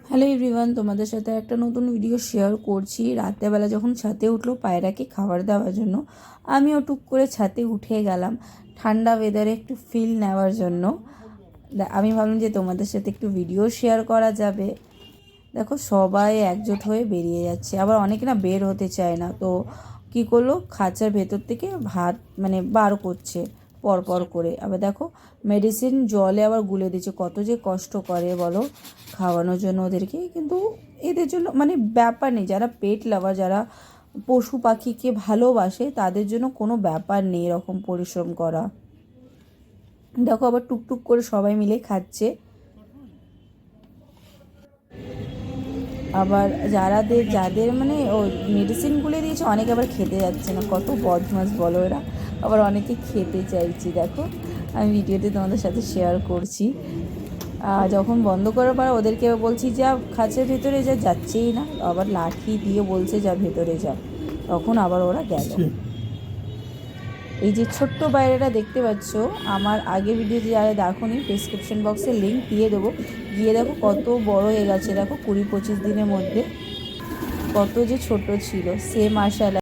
Hello everyone, তোমাদের সাথে একটা নতুন ভিডিও শেয়ার করছি। রাত্রেবেলা যখন ছাদে উঠলো পায়রাকে খাবার দেওয়ার জন্য, আমিও টুক করে ছাদে উঠে গেলাম ঠান্ডা ওয়েদারে একটু ফিল নেওয়ার জন্য। আমি ভাবলাম যে তোমাদের সাথে একটু ভিডিও শেয়ার করা যাবে। দেখো সবাই একজোট হয়ে বেরিয়ে যাচ্ছে, আবার অনেকে না বের হতে চায় না, তো কী করলো, খাঁচার ভেতর থেকে ভাত বার করছে পর পর করে। আবার দেখো মেডিসিন জলে আবার গুলে দিচ্ছে, কত যে কষ্ট করে বলো খাওয়ানোর জন্য ওদেরকে। কিন্তু এদের জন্য ব্যাপার নেই, যারা পেট লাভার, যারা পশু পাখিকে ভালোবাসে তাদের জন্য কোনো ব্যাপার নেই এরকম পরিশ্রম করা। দেখো আবার টুকটুক করে সবাই মিলে খাচ্ছে। আবার যাদের ও মেডিসিন গুলে দিয়েছে, অনেকে আবার খেতে যাচ্ছে না, কত বদমাস বলো এরা। আবার অনেকে খেতে চাইছি, দেখো আমি ভিডিওতে তোমাদের সাথে শেয়ার করছি। যখন বন্ধ করার পর ওদেরকে বলছি যা খাঁচার ভেতরে যাচ্ছেই না, আবার লাঠি দিয়ে বলছে যা ভেতরে যা, তখন আবার ওরা গেল। এই যে ছোট্ট বাইরেটা দেখতে পাচ্ছ, আমার আগের ভিডিওতে যারা দেখোনি ডেসক্রিপশন বক্সে লিঙ্ক দিয়ে দেবো, গিয়ে দেখো কত বড় হয়ে গেছে। দেখো 20-25 দিনের মধ্যে কত যে ছোট ছিল, সে মাশাআল্লাহ।